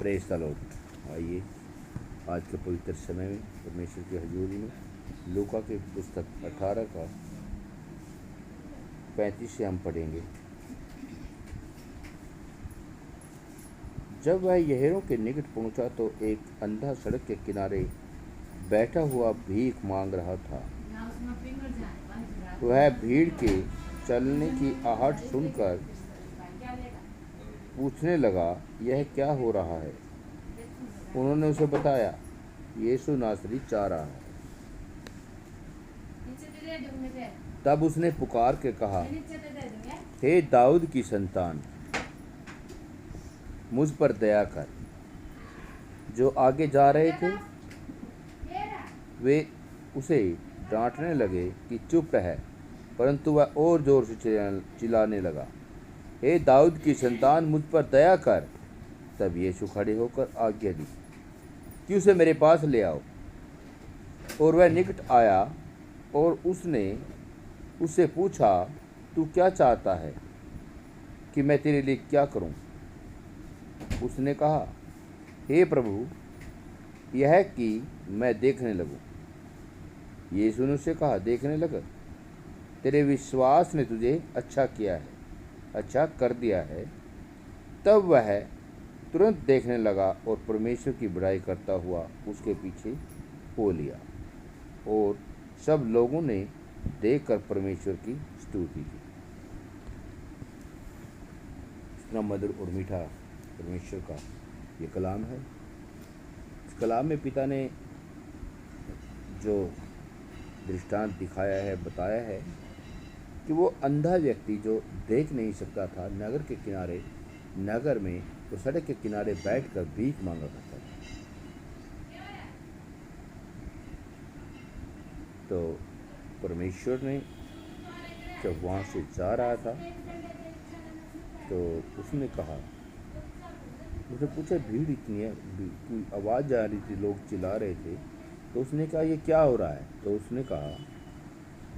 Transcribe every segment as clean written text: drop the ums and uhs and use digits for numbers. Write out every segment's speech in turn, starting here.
Praise the Lord. आइए आज के पवित्र समय में परमेश्वर की हजूरी में लूका की पुस्तक 18 का 35 से हम पढ़ेंगे। जब वह यहेरों के निकट पहुंचा तो एक अंधा सड़क के किनारे बैठा हुआ भीख मांग रहा था। वह भीड़ के चलने की आहट सुनकर पूछने लगा, यह क्या हो रहा है? उन्होंने उसे बताया, यीशु नासरी चाह रहा है। तब उसने पुकार के कहा, हे दाऊद की संतान, मुझ पर दया कर। जो आगे जा रहे थे वे उसे डांटने लगे कि चुप रह, परंतु वह और जोर से चिल्लाने लगा, हे दाऊद की संतान, मुझ पर दया कर। तब यीशु खड़े होकर आज्ञा दी कि उसे मेरे पास ले आओ। और वह निकट आया और उसने उससे पूछा, तू क्या चाहता है कि मैं तेरे लिए क्या करूं? उसने कहा, हे प्रभु, यह कि मैं देखने लगूं। यीशु ने उससे कहा, देखने लग, तेरे विश्वास ने तुझे अच्छा किया है, अच्छा कर दिया है। तब वह तुरंत देखने लगा और परमेश्वर की बड़ाई करता हुआ उसके पीछे हो लिया। और सब लोगों ने देखकर परमेश्वर की स्तुति की। इतना मधुर और मीठा परमेश्वर का ये कलाम है। इस कलाम में पिता ने जो दृष्टांत दिखाया है, बताया है कि वो अंधा व्यक्ति जो देख नहीं सकता था, नगर के किनारे, नगर में तो सड़क के किनारे बैठकर भीख मांगा करता था। तो परमेश्वर ने जब वहाँ से जा रहा था तो उसने कहा, उसने पूछा, भीड़ इतनी है, कोई आवाज़ आ रही थी, लोग चिल्ला रहे थे। तो उसने कहा, ये क्या हो रहा है? तो उसने कहा,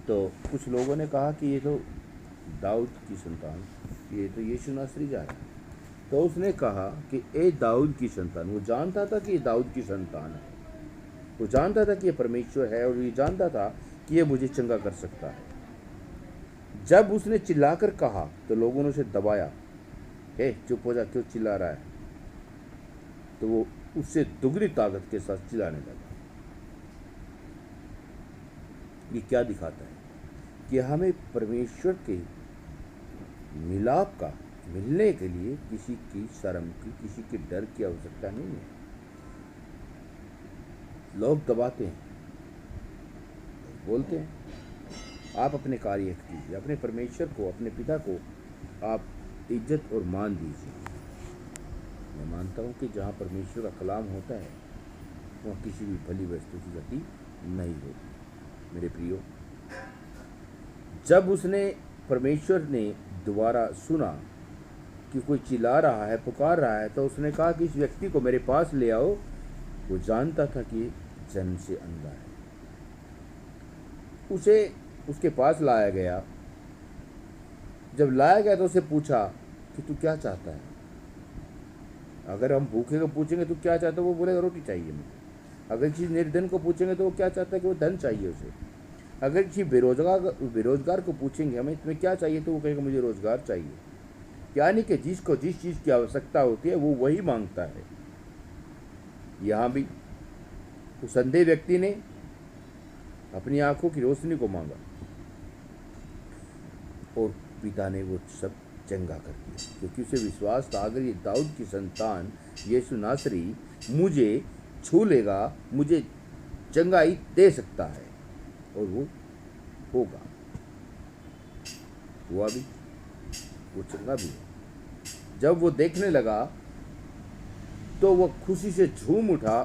तो कुछ लोगों ने कहा कि ये तो दाऊद की संतान, ये तो यीशु नासरी जा रहा है। तो उसने कहा कि ए दाऊद की संतान। वो जानता था कि ये दाऊद की संतान है, वो जानता था कि ये परमेश्वर है, और ये जानता था कि ये मुझे चंगा कर सकता है। जब उसने चिल्लाकर कहा तो लोगों ने उसे दबाया, हे चुप हो जा, क्यों चिल्ला रहा है? तो वो उससे दुगनी ताकत के साथ चिल्लाने लगा। ये क्या दिखाता है कि हमें परमेश्वर के मिलाप का, मिलने के लिए किसी की शर्म की, किसी के डर की आवश्यकता नहीं है। लोग दबाते हैं, बोलते हैं, आप अपने कार्य कीजिए, अपने परमेश्वर को, अपने पिता को आप इज्जत और मान दीजिए। मैं मानता हूँ कि जहाँ परमेश्वर का कलाम होता है वहाँ किसी भी भली वस्तु की गति नहीं होती। मेरे प्रियो, जब उसने, परमेश्वर ने दोबारा सुना कि कोई चिल्ला रहा है, पुकार रहा है, तो उसने कहा कि इस व्यक्ति को मेरे पास ले आओ। वो जानता था कि जन्म से अंधा है। उसे उसके पास लाया गया। जब लाया गया तो उसे पूछा कि तू क्या चाहता है? अगर हम भूखे को पूछेंगे तो क्या चाहता है, वो बोलेगा रोटी चाहिए मुझे। अगर किसी निर्धन को पूछेंगे तो वो क्या चाहता है कि वो धन चाहिए उसे। अगर किसी बेरोजगार को पूछेंगे हमें तुम्हें क्या चाहिए, तो वो कहेगा मुझे रोजगार चाहिए। यानी कि जिसको जिस चीज़ की आवश्यकता होती है वो वही मांगता है। यहाँ भी उस अंधे व्यक्ति ने अपनी आंखों की रोशनी को मांगा और पिता ने वो सब चंगा कर दिया, क्योंकि उसे विश्वास था, अगर ये दाऊद की संतान यीशु नासरी मुझे छू लेगा, मुझे चंगाई दे सकता है, और वो होगा। हुआ भी, वो चंगा भी। जब वो देखने लगा तो वो खुशी से झूम उठा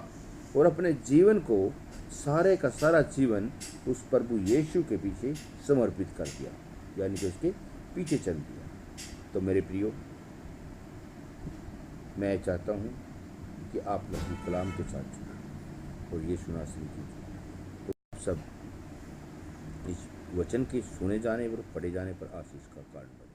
और अपने जीवन को, सारे का सारा जीवन उस प्रभु यीशु के पीछे समर्पित कर दिया, यानी कि उसके पीछे चल दिया। तो मेरे प्रियो, मैं चाहता हूँ कि आप लोग कलाम के साथ जुड़ें और यीशु नासरी कीजिए। तो सब इस वचन के सुने जाने पर, पढ़े जाने पर आशीष का कारण बने।